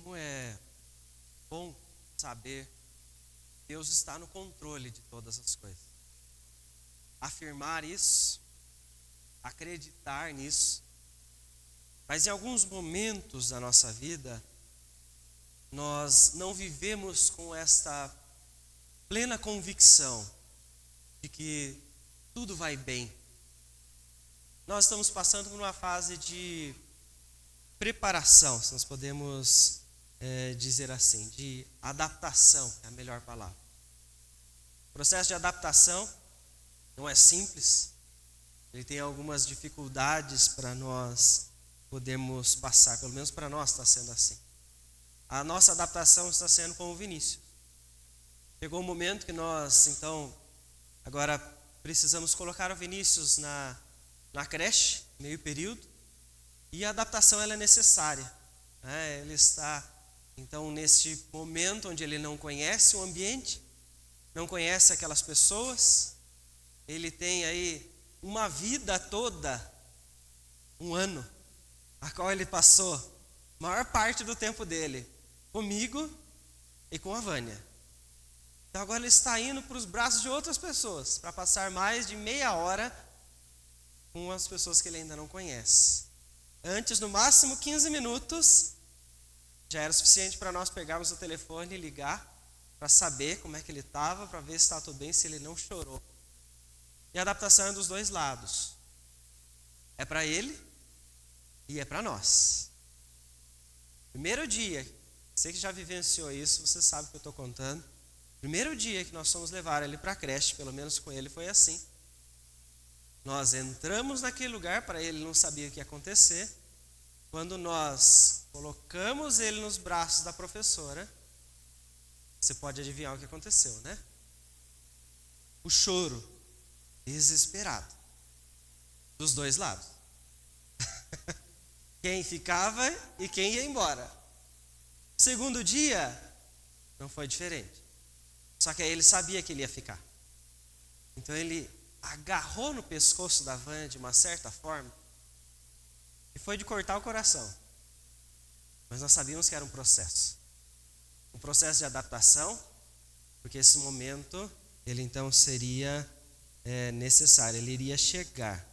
como é bom saber que Deus está no controle de todas as coisas. Afirmar isso, acreditar nisso. Mas em alguns momentos da nossa vida, nós não vivemos com esta plena convicção de que tudo vai bem. Nós estamos passando por uma fase de preparação, se nós podemos dizer assim, de adaptação, é a melhor palavra. O processo de adaptação não é simples, ele tem algumas dificuldades para nós podermos passar, pelo menos para nós está sendo assim. A nossa adaptação está sendo com o Vinícius. Chegou o momento que nós, então, agora precisamos colocar o Vinícius na creche, meio período, e a adaptação ela é necessária. Ele está, então, neste momento onde ele não conhece o ambiente, não conhece aquelas pessoas, ele tem aí uma vida toda, um ano, a qual ele passou a maior parte do tempo dele comigo e com a Vânia. Então agora ele está indo para os braços de outras pessoas, para passar mais de meia hora com as pessoas que ele ainda não conhece. Antes, no máximo 15 minutos, já era suficiente para nós pegarmos o telefone e ligar, para saber como é que ele estava, para ver se está tudo bem, se ele não chorou. E a adaptação é dos dois lados. É para ele e é para nós. Primeiro dia, você que já vivenciou isso, você sabe o que eu estou contando. Primeiro dia que nós fomos levar ele para a creche, pelo menos com ele foi assim. Nós entramos naquele lugar, para ele não sabia o que ia acontecer. Quando nós colocamos ele nos braços da professora, você pode adivinhar o que aconteceu, né? O choro desesperado dos dois lados. Quem ficava e quem ia embora. Segundo dia, não foi diferente. Só que aí ele sabia que ele ia ficar. Então ele agarrou no pescoço da Vânia de uma certa forma e foi de cortar o coração. Mas nós sabíamos que era um processo de adaptação, porque esse momento ele então seria necessário, ele iria chegar.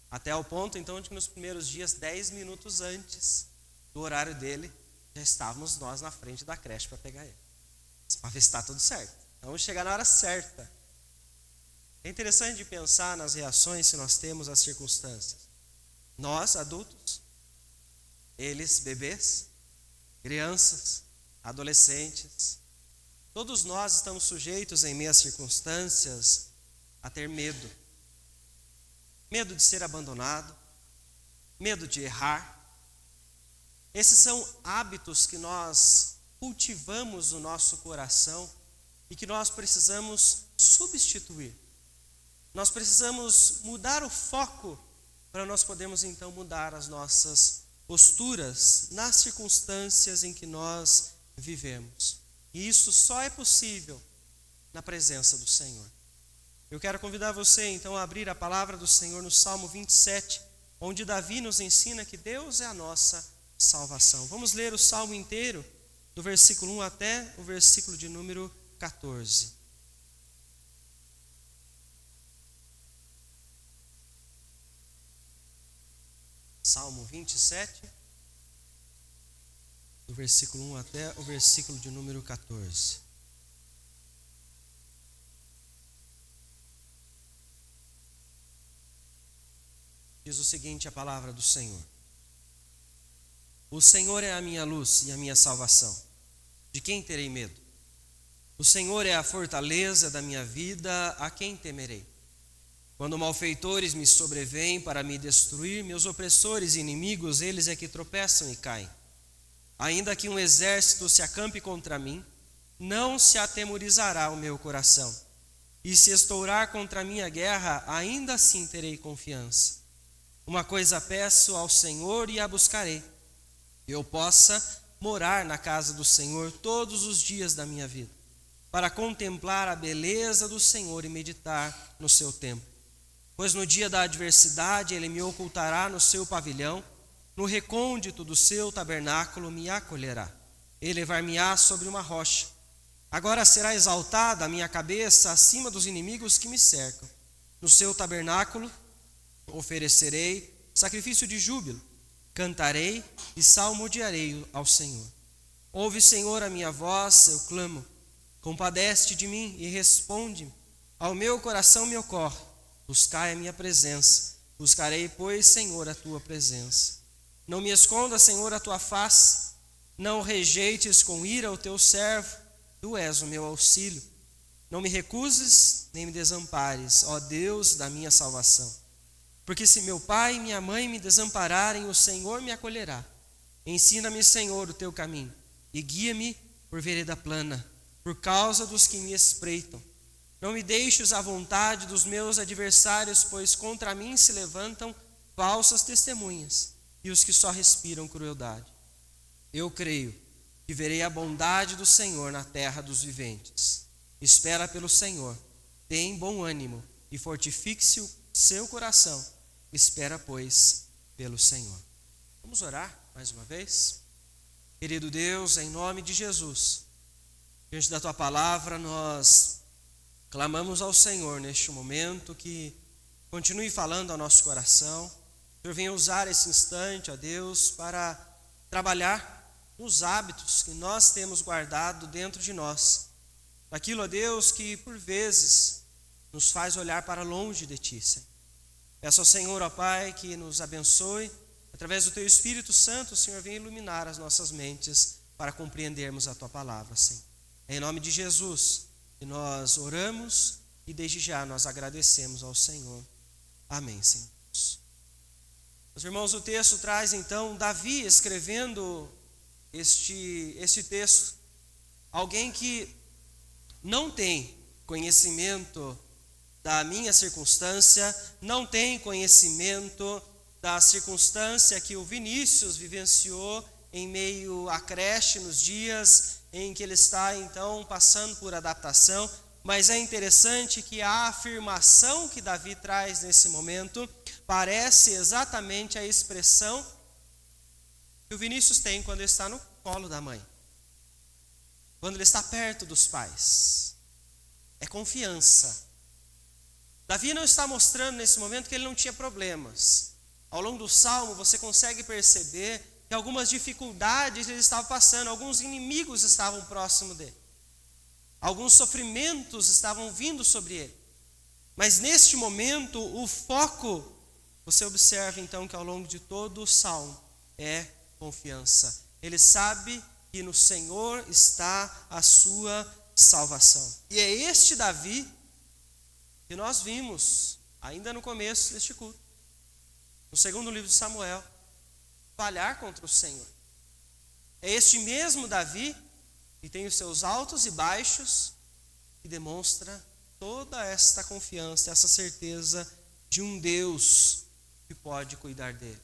Até o ponto então de que nos primeiros dias, 10 minutos antes do horário dele, já estávamos nós na frente da creche para pegar ele. Para ver se está tudo certo. Vamos chegar na hora certa. É interessante de pensar nas reações que nós temos às circunstâncias. Nós, adultos, eles, bebês, crianças, adolescentes, todos nós estamos sujeitos em meio às circunstâncias a ter medo. Medo de ser abandonado, medo de errar. Esses são hábitos que nós cultivamos no nosso coração e que nós precisamos substituir. Nós precisamos mudar o foco para nós podermos então mudar as nossas posturas nas circunstâncias em que nós vivemos. E isso só é possível na presença do Senhor. Eu quero convidar você então a abrir a palavra do Senhor no Salmo 27, onde Davi nos ensina que Deus é a nossa salvação. Vamos ler o Salmo inteiro, do versículo 1 até o versículo de número 14. Salmo 27, do versículo 1 até o versículo de número 14. Diz o seguinte a palavra do Senhor: O Senhor é a minha luz e a minha salvação. De quem terei medo? O Senhor é a fortaleza da minha vida, a quem temerei? Quando malfeitores me sobrevêm para me destruir, meus opressores e inimigos, eles é que tropeçam e caem. Ainda que um exército se acampe contra mim, não se atemorizará o meu coração. E se estourar contra mim a guerra, ainda assim terei confiança. Uma coisa peço ao Senhor e a buscarei: eu possa morar na casa do Senhor todos os dias da minha vida, para contemplar a beleza do Senhor e meditar no seu templo. Pois no dia da adversidade ele me ocultará no seu pavilhão, no recôndito do seu tabernáculo me acolherá. elevar-me-á sobre uma rocha. Agora será exaltada a minha cabeça acima dos inimigos que me cercam. No seu tabernáculo oferecerei sacrifício de júbilo, cantarei e salmodiarei ao Senhor. Ouve, Senhor, a minha voz, eu clamo. Compadece-te de mim e responde-me. Ao meu coração me ocorre. Buscai a minha presença. Buscarei, pois, Senhor, a tua presença. Não me esconda, Senhor, a tua face. Não rejeites com ira o teu servo. Tu és o meu auxílio. Não me recuses, nem me desampares, ó Deus da minha salvação. Porque se meu pai e minha mãe me desampararem, o Senhor me acolherá. Ensina-me, Senhor, o teu caminho, e guia-me por vereda plana, por causa dos que me espreitam. Não me deixes à vontade dos meus adversários, pois contra mim se levantam falsas testemunhas, e os que só respiram crueldade. Eu creio que verei a bondade do Senhor na terra dos viventes. Espera pelo Senhor, tem bom ânimo e fortifique-se o seu coração. Espera, pois, pelo Senhor. Vamos orar mais uma vez? Querido Deus, em nome de Jesus, diante da tua palavra, nós clamamos ao Senhor neste momento que continue falando ao nosso coração. O Senhor venha usar esse instante, ó Deus, para trabalhar nos hábitos que nós temos guardado dentro de nós. Daquilo, ó Deus, que por vezes nos faz olhar para longe de Ti, Senhor. Peço ao Senhor, ó Pai, que nos abençoe. Através do Teu Espírito Santo, o Senhor venha iluminar as nossas mentes para compreendermos a Tua palavra, Senhor. É em nome de Jesus que nós oramos e desde já nós agradecemos ao Senhor. Amém, Senhor. Meus irmãos, o texto traz então Davi escrevendo este texto. Alguém que não tem conhecimento da minha circunstância, não tem conhecimento da circunstância que o Vinícius vivenciou em meio à creche, nos dias em que ele está então passando por adaptação, mas é interessante que a afirmação que Davi traz nesse momento parece exatamente a expressão que o Vinícius tem quando ele está no colo da mãe, quando ele está perto dos pais. É confiança. Davi não está mostrando nesse momento que ele não tinha problemas. Ao longo do Salmo você consegue perceber que algumas dificuldades ele estava passando, alguns inimigos estavam próximo dele, alguns sofrimentos estavam vindo sobre ele. Mas neste momento o foco, você observa então que ao longo de todo o Salmo é confiança. Ele sabe que no Senhor está a sua salvação. E é este Davi que nós vimos ainda no começo deste culto, no segundo livro de Samuel, falhar contra o Senhor. É este mesmo Davi que tem os seus altos e baixos, que demonstra toda esta confiança, essa certeza de um Deus que pode cuidar dele.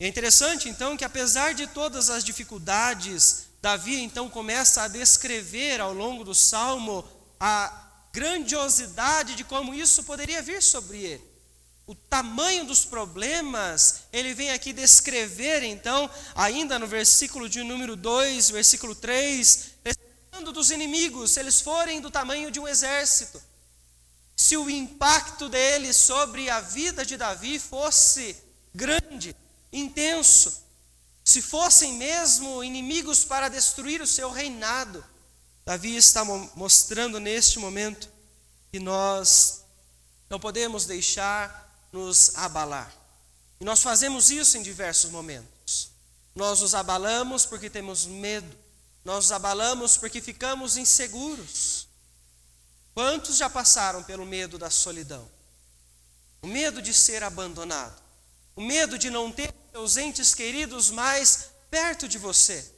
É interessante então que apesar de todas as dificuldades, Davi então começa a descrever ao longo do Salmo a grandiosidade de como isso poderia vir sobre ele. O tamanho dos problemas, ele vem aqui descrever então, ainda no versículo de número 2, versículo 3, falando dos inimigos, se eles forem do tamanho de um exército, se o impacto deles sobre a vida de Davi fosse grande, intenso, se fossem mesmo inimigos para destruir o seu reinado, Davi está mostrando neste momento que nós não podemos deixar nos abalar. E nós fazemos isso em diversos momentos. Nós nos abalamos porque temos medo. Nós nos abalamos porque ficamos inseguros. Quantos já passaram pelo medo da solidão? O medo de ser abandonado. O medo de não ter seus entes queridos mais perto de você.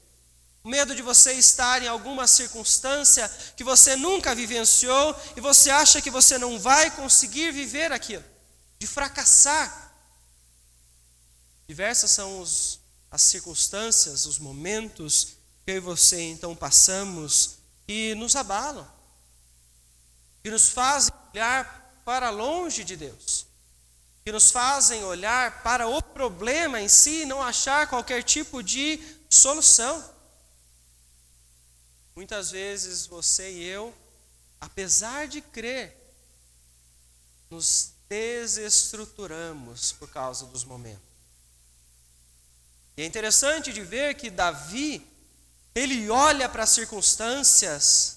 O medo de você estar em alguma circunstância que você nunca vivenciou e você acha que você não vai conseguir viver aquilo. De fracassar. Diversas são as circunstâncias, os momentos que eu e você então passamos e nos abalam. Que nos fazem olhar para longe de Deus. Que nos fazem olhar para o problema em si e não achar qualquer tipo de solução. Muitas vezes você e eu, apesar de crer, nos desestruturamos por causa dos momentos. E é interessante de ver que Davi, ele olha para as circunstâncias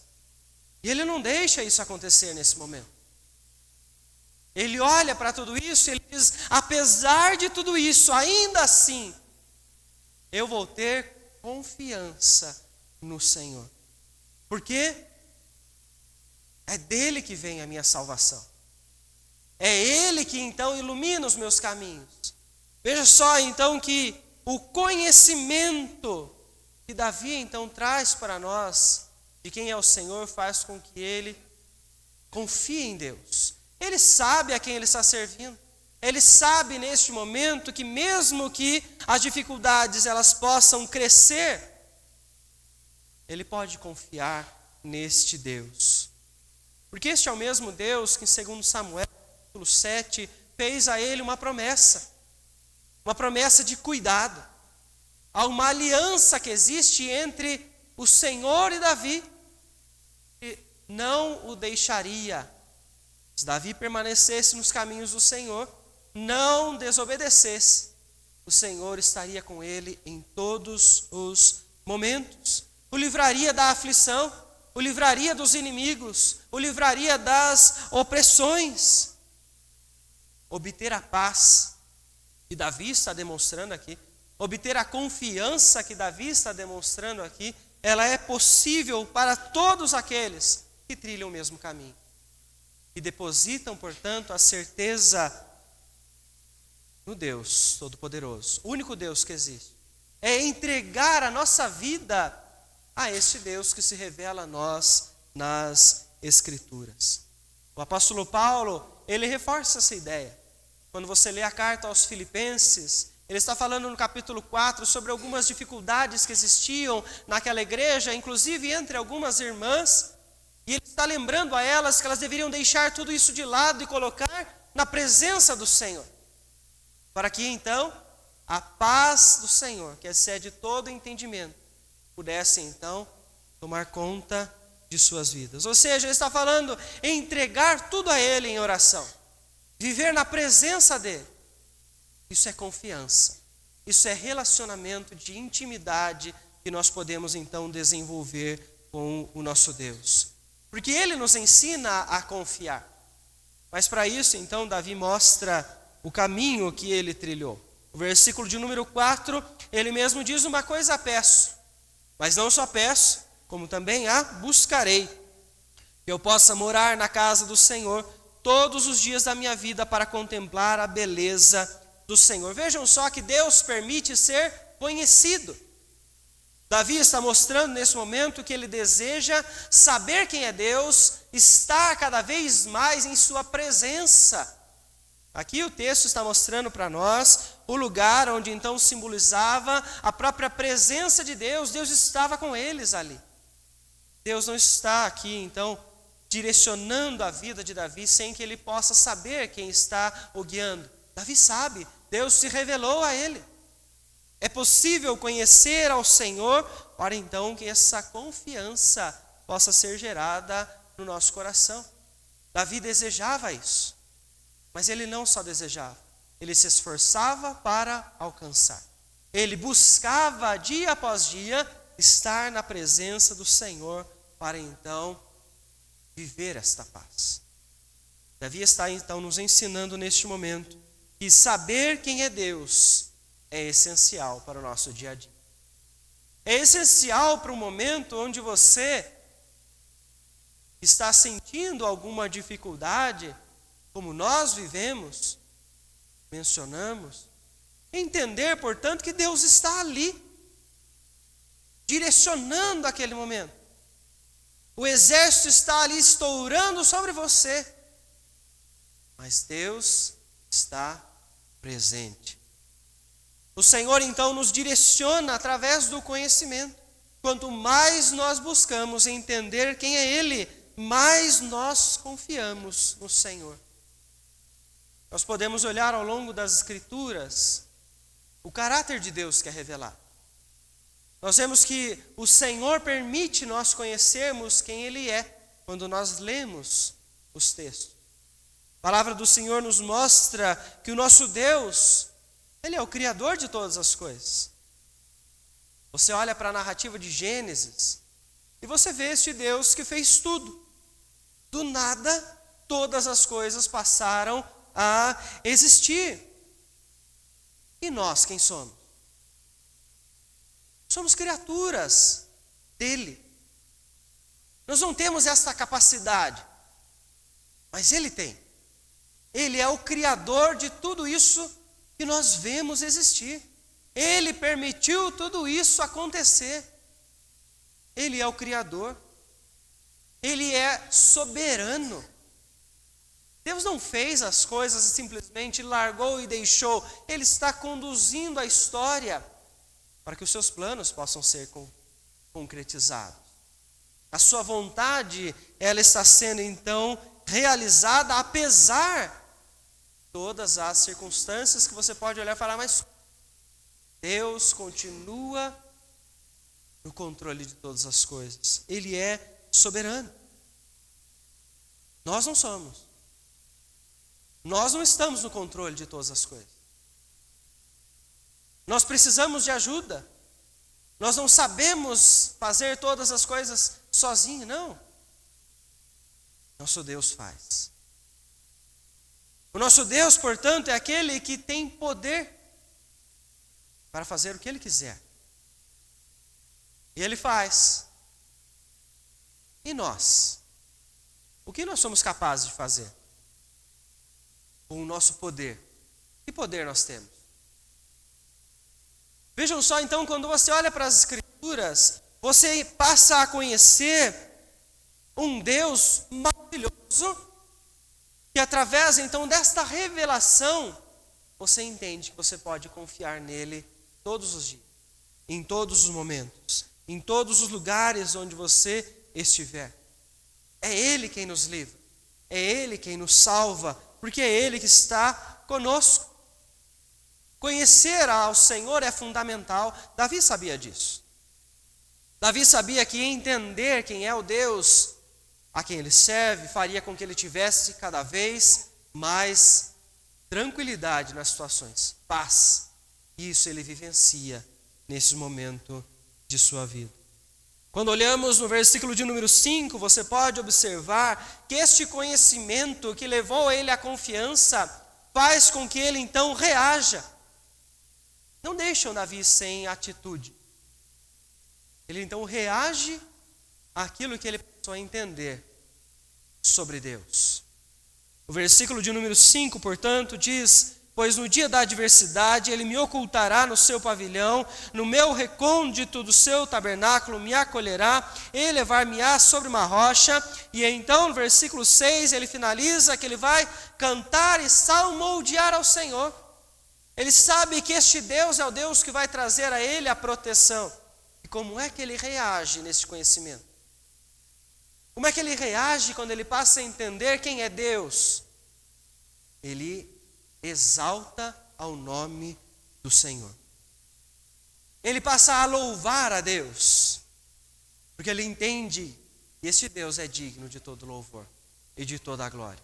e ele não deixa isso acontecer nesse momento. Ele olha para tudo isso e ele diz: apesar de tudo isso, ainda assim, eu vou ter confiança no Senhor. Porque é dele que vem a minha salvação. É ele que então ilumina os meus caminhos. Veja só então que o conhecimento que Davi então traz para nós de quem é o Senhor faz com que ele confie em Deus. Ele sabe a quem ele está servindo. Ele sabe neste momento que mesmo que as dificuldades elas possam crescer, ele pode confiar neste Deus. Porque este é o mesmo Deus que, segundo Samuel, capítulo 7, fez a ele uma promessa de cuidado. Há uma aliança que existe entre o Senhor e Davi, que não o deixaria. Se Davi permanecesse nos caminhos do Senhor, não desobedecesse, o Senhor estaria com ele em todos os momentos. O livraria da aflição, o livraria dos inimigos, o livraria das opressões. Obter a paz que Davi está demonstrando aqui, obter a confiança que Davi está demonstrando aqui, ela é possível para todos aqueles que trilham o mesmo caminho. E depositam, portanto, a certeza no Deus Todo-Poderoso, o único Deus que existe. É entregar a nossa vida a este Deus que se revela a nós nas Escrituras. O apóstolo Paulo, ele reforça essa ideia. Quando você lê a carta aos Filipenses, ele está falando no capítulo 4 sobre algumas dificuldades que existiam naquela igreja, inclusive entre algumas irmãs, e ele está lembrando a elas que elas deveriam deixar tudo isso de lado e colocar na presença do Senhor, para que então a paz do Senhor, que excede todo entendimento, pudesse então tomar conta de suas vidas. Ou seja, ele está falando em entregar tudo a Ele em oração, viver na presença dEle. Isso é confiança, isso é relacionamento de intimidade que nós podemos então desenvolver com o nosso Deus. Porque Ele nos ensina a confiar. Mas para isso então Davi mostra o caminho que ele trilhou. O versículo de número 4, ele mesmo diz: uma coisa peço, mas não só peço, como também a buscarei, que eu possa morar na casa do Senhor todos os dias da minha vida para contemplar a beleza do Senhor. Vejam só que Deus permite ser conhecido. Davi está mostrando nesse momento que ele deseja saber quem é Deus, estar cada vez mais em sua presença. Aqui o texto está mostrando para nós o lugar onde então simbolizava a própria presença de Deus. Deus estava com eles ali. Deus não está aqui então direcionando a vida de Davi sem que ele possa saber quem está o guiando. Davi sabe, Deus se revelou a ele. É possível conhecer ao Senhor para então que essa confiança possa ser gerada no nosso coração. Davi desejava isso, mas ele não só desejava, ele se esforçava para alcançar. Ele buscava dia após dia estar na presença do Senhor para então viver esta paz. Davi está então nos ensinando neste momento que saber quem é Deus é essencial para o nosso dia a dia. É essencial para o momento onde você está sentindo alguma dificuldade, como nós vivemos, mencionamos, entender, portanto, que Deus está ali, direcionando aquele momento. O exército está ali estourando sobre você, mas Deus está presente. O Senhor então nos direciona através do conhecimento. Quanto mais nós buscamos entender quem é Ele, mais nós confiamos no Senhor. Nós podemos olhar ao longo das Escrituras o caráter de Deus que é revelado. Nós vemos que o Senhor permite nós conhecermos quem Ele é quando nós lemos os textos. A palavra do Senhor nos mostra que o nosso Deus, Ele é o Criador de todas as coisas. Você olha para a narrativa de Gênesis e você vê este Deus que fez tudo. Do nada, todas as coisas passaram a existir. E nós, quem somos? Somos criaturas dele. Nós não temos essa capacidade, mas Ele tem. Ele é o Criador de tudo isso que nós vemos existir. Ele permitiu tudo isso acontecer. Ele é o Criador. Ele é soberano. Deus não fez as coisas e simplesmente largou e deixou. Ele está conduzindo a história para que os seus planos possam ser concretizados. A sua vontade, ela está sendo então realizada apesar de todas as circunstâncias que você pode olhar e falar, mas Deus continua no controle de todas as coisas. Ele é soberano. Nós não somos. Nós não estamos no controle de todas as coisas. Nós precisamos de ajuda. Nós não sabemos fazer todas as coisas sozinhos, não. Nosso Deus faz. O nosso Deus, portanto, é aquele que tem poder para fazer o que Ele quiser. E Ele faz. E nós? O que nós somos capazes de fazer com o nosso poder? Que poder nós temos? Vejam só, então, quando você olha para as Escrituras, você passa a conhecer um Deus maravilhoso, que através, então, desta revelação, você entende que você pode confiar nele todos os dias, em todos os momentos, em todos os lugares onde você estiver. É Ele quem nos livra, é Ele quem nos salva, porque é Ele que está conosco. Conhecer ao Senhor é fundamental. Davi sabia disso. Davi sabia que entender quem é o Deus a quem ele serve faria com que ele tivesse cada vez mais tranquilidade nas situações, paz. Isso ele vivencia nesse momento de sua vida. Quando olhamos no versículo de número 5, você pode observar que este conhecimento que levou ele à confiança faz com que ele então reaja. Não deixam Davi sem atitude. Ele então reage àquilo que ele passou a entender sobre Deus. O versículo de número 5, portanto, diz: pois no dia da adversidade ele me ocultará no seu pavilhão, no meu recôndito do seu tabernáculo me acolherá, elevar-me-á sobre uma rocha. E então no versículo 6 ele finaliza que ele vai cantar e salmodiar ao Senhor. Ele sabe que este Deus é o Deus que vai trazer a ele a proteção. E como é que ele reage nesse conhecimento? Como é que ele reage quando ele passa a entender quem é Deus? Ele exalta ao nome do Senhor. Ele passa a louvar a Deus, porque ele entende que este Deus é digno de todo louvor e de toda a glória.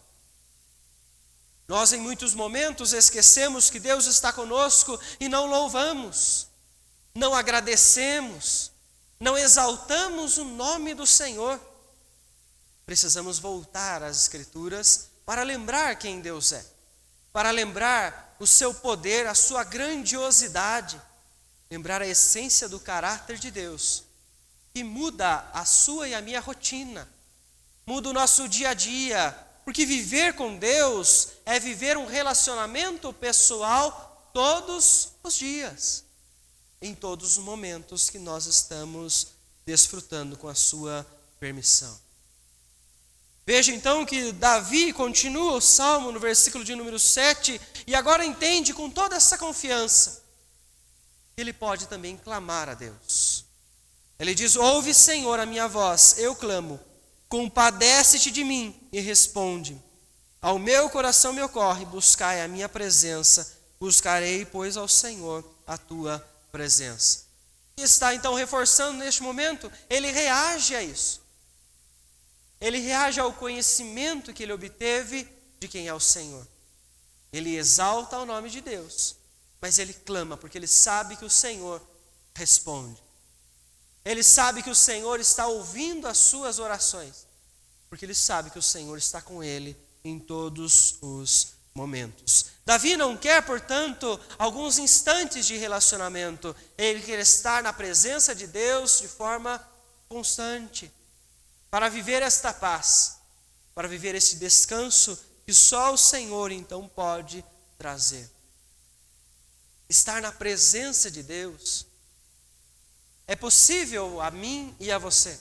Nós em muitos momentos esquecemos que Deus está conosco e não louvamos, não agradecemos, não exaltamos o nome do Senhor. Precisamos voltar às Escrituras para lembrar quem Deus é, para lembrar o seu poder, a sua grandiosidade, lembrar a essência do caráter de Deus, que muda a sua e a minha rotina, muda o nosso dia a dia, porque viver com Deus é viver um relacionamento pessoal todos os dias, em todos os momentos que nós estamos desfrutando com a sua permissão. Veja então que Davi continua o salmo no versículo de número 7 e agora entende com toda essa confiança que ele pode também clamar a Deus. Ele diz: ouve, Senhor, a minha voz, eu clamo, compadece-te de mim e responde. Ao meu coração me ocorre, buscai a minha presença, buscarei, pois, ao Senhor a tua presença. está então reforçando neste momento, ele reage a isso. Ele reage ao conhecimento que ele obteve de quem é o Senhor. Ele exalta o nome de Deus, mas ele clama porque ele sabe que o Senhor responde. Ele sabe que o Senhor está ouvindo as suas orações, porque ele sabe que o Senhor está com ele em todos os momentos. Davi não quer, portanto, alguns instantes de relacionamento. Ele quer estar na presença de Deus de forma constante, para viver esta paz, para viver esse descanso que só o Senhor então pode trazer. Estar na presença de Deus é possível a mim e a você.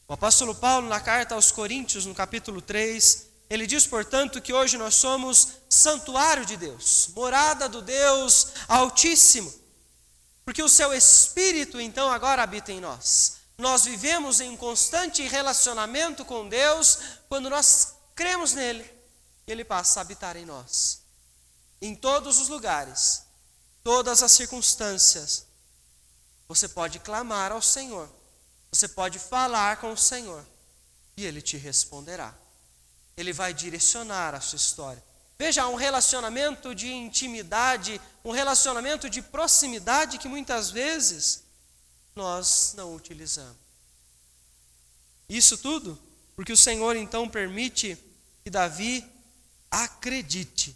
O apóstolo Paulo, na carta aos Coríntios, no capítulo 3, ele diz, portanto, que hoje nós somos santuário de Deus, morada do Deus Altíssimo, porque o seu Espírito então agora habita em nós. Nós vivemos em constante relacionamento com Deus quando nós cremos nele, e ele passa a habitar em nós. Em todos os lugares, todas as circunstâncias, você pode clamar ao Senhor, você pode falar com o Senhor, e ele te responderá. Ele vai direcionar a sua história. Veja, um relacionamento de intimidade, um relacionamento de proximidade que muitas vezes nós não utilizamos. Isso tudo porque o Senhor então permite que Davi acredite.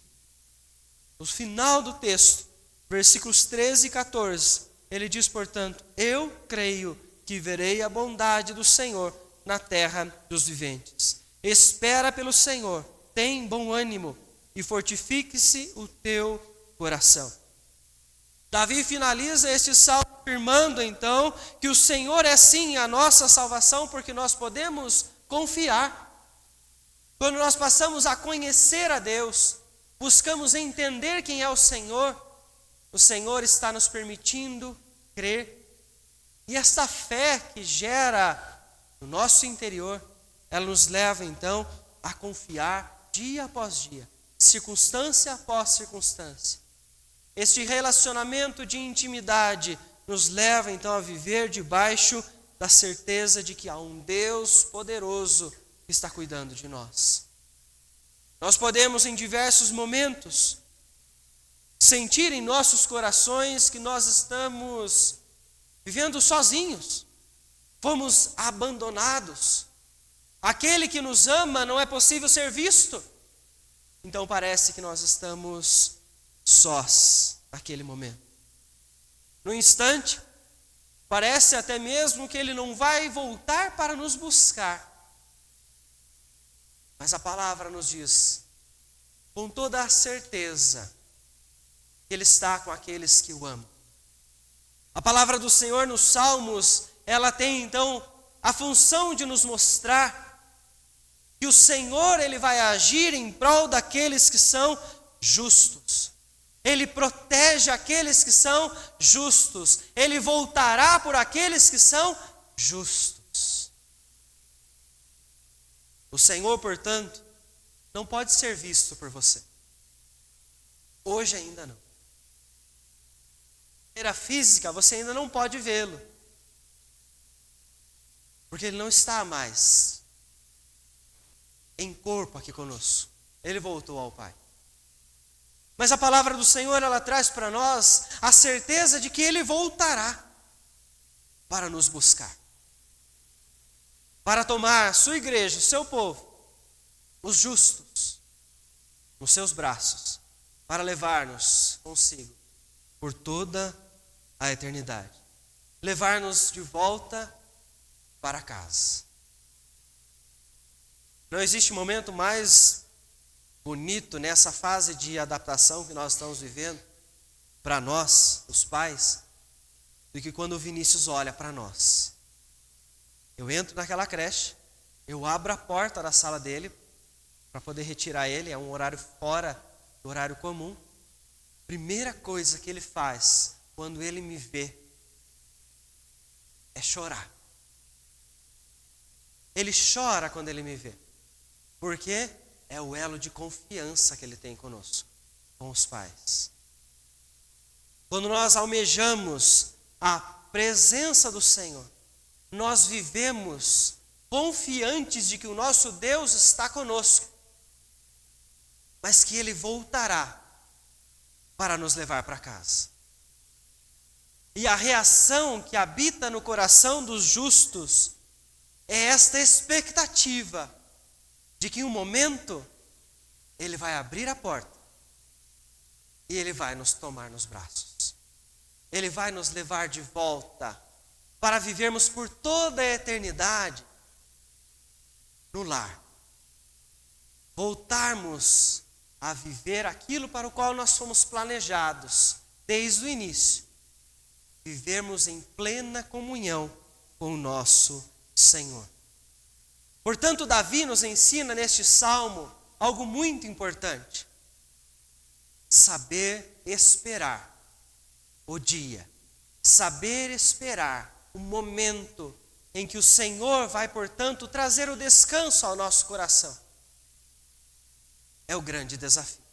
No final do texto, versículos 13 e 14, ele diz, portanto, eu creio que verei a bondade do Senhor na terra dos viventes. Espera pelo Senhor, tem bom ânimo e fortifique-se o teu coração. Davi finaliza este salmo afirmando então que o Senhor é sim a nossa salvação, porque nós podemos confiar. Quando nós passamos a conhecer a Deus, buscamos entender quem é o Senhor está nos permitindo crer. E esta fé que gera no nosso interior, ela nos leva então a confiar dia após dia, circunstância após circunstância. Este relacionamento de intimidade nos leva então a viver debaixo da certeza de que há um Deus poderoso que está cuidando de nós. Nós podemos em diversos momentos sentir em nossos corações que nós estamos vivendo sozinhos, fomos abandonados. Aquele que nos ama não é possível ser visto. Então parece que nós estamos sós naquele momento. No instante, parece até mesmo que ele não vai voltar para nos buscar. Mas a palavra nos diz, com toda a certeza, que ele está com aqueles que o amam. A palavra do Senhor nos Salmos, ela tem então a função de nos mostrar que o Senhor ele vai agir em prol daqueles que são justos. Ele protege aqueles que são justos. Ele voltará por aqueles que são justos. O Senhor, portanto, não pode ser visto por você. Hoje ainda não. De maneira física, você ainda não pode vê-lo. Porque ele não está mais em corpo aqui conosco. Ele voltou ao Pai. Mas a palavra do Senhor, ela traz para nós a certeza de que ele voltará para nos buscar. Para tomar a sua igreja, o seu povo, os justos, nos seus braços, para levar-nos consigo por toda a eternidade. Levar-nos de volta para casa. Não existe momento mais bonito nessa fase de adaptação que nós estamos vivendo, para nós, os pais, do que quando o Vinícius olha para nós. Eu entro naquela creche, eu abro a porta da sala dele para poder retirar ele, é um horário fora do horário comum. Primeira coisa que ele faz quando ele me vê é chorar. Ele chora quando ele me vê, porque é o elo de confiança que ele tem conosco, com os pais. Quando nós almejamos a presença do Senhor, nós vivemos confiantes de que o nosso Deus está conosco, mas que Ele voltará para nos levar para casa. E a reação que habita no coração dos justos é esta expectativa de que em um momento Ele vai abrir a porta e Ele vai nos tomar nos braços. Ele vai nos levar de volta para vivermos por toda a eternidade no lar. Voltarmos a viver aquilo para o qual nós fomos planejados desde o início. Vivermos em plena comunhão com o nosso Senhor. Portanto, Davi nos ensina neste salmo algo muito importante: saber esperar o dia, saber esperar o momento em que o Senhor vai, portanto, trazer o descanso ao nosso coração. É o grande desafio.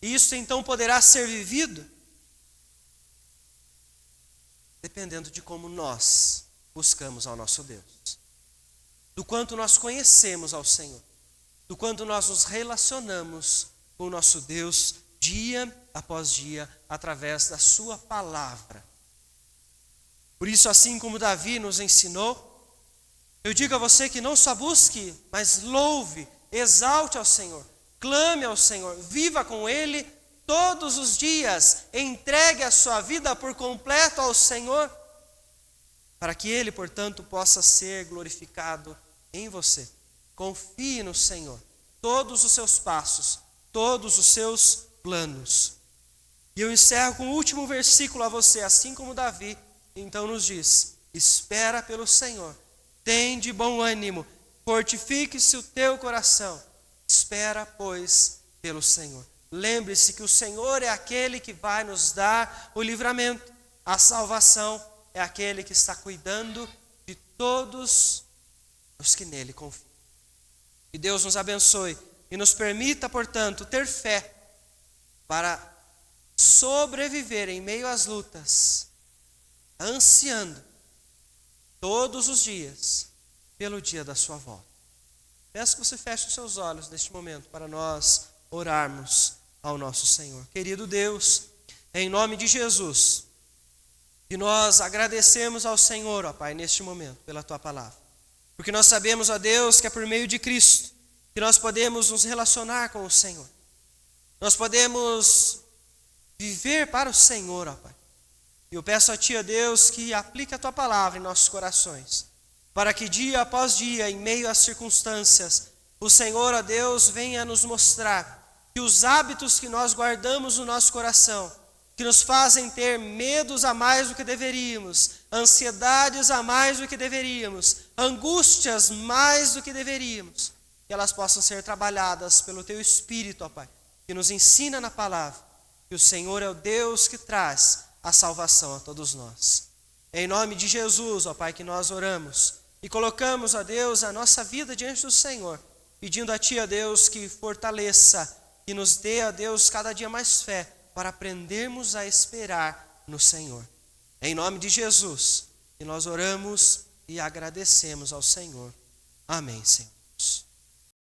E isso então poderá ser vivido dependendo de como nós buscamos ao nosso Deus, do quanto nós conhecemos ao Senhor, do quanto nós nos relacionamos com o nosso Deus dia após dia, através da sua palavra. Por isso, assim como Davi nos ensinou, eu digo a você que não só busque, mas louve, exalte ao Senhor, clame ao Senhor, viva com Ele todos os dias, entregue a sua vida por completo ao Senhor, para que Ele, portanto, possa ser glorificado em você. Confie no Senhor, todos os seus passos, todos os seus planos. E eu encerro com o último versículo a você, assim como Davi, então nos diz: espera pelo Senhor, tem de bom ânimo, fortifique-se o teu coração, espera, pois, pelo Senhor. Lembre-se que o Senhor é aquele que vai nos dar o livramento, a salvação é aquele que está cuidando de todos os que nele confiam. Que Deus nos abençoe e nos permita, portanto, ter fé para sobreviver em meio às lutas, ansiando todos os dias pelo dia da sua volta. Peço que você feche os seus olhos neste momento para nós orarmos ao nosso Senhor. Querido Deus, em nome de Jesus, que nós agradecemos ao Senhor, ó Pai, neste momento, pela Tua palavra. Porque nós sabemos, ó Deus, que é por meio de Cristo que nós podemos nos relacionar com o Senhor. Nós podemos viver para o Senhor, ó Pai. E eu peço a Ti, ó Deus, que aplique a Tua palavra em nossos corações, para que dia após dia, em meio às circunstâncias, o Senhor, ó Deus, venha nos mostrar que os hábitos que nós guardamos no nosso coração, que nos fazem ter medos a mais do que deveríamos, ansiedades a mais do que deveríamos, angústias mais do que deveríamos, que elas possam ser trabalhadas pelo Teu Espírito, ó Pai, que nos ensina na palavra que o Senhor é o Deus que traz a salvação a todos nós. Em nome de Jesus, ó Pai, que nós oramos e colocamos, ó Deus, a nossa vida diante do Senhor, pedindo a Ti, ó Deus, que fortaleça, que nos dê, ó Deus, cada dia mais fé para aprendermos a esperar no Senhor. Em nome de Jesus, que nós oramos e agradecemos ao Senhor. Amém, Senhor.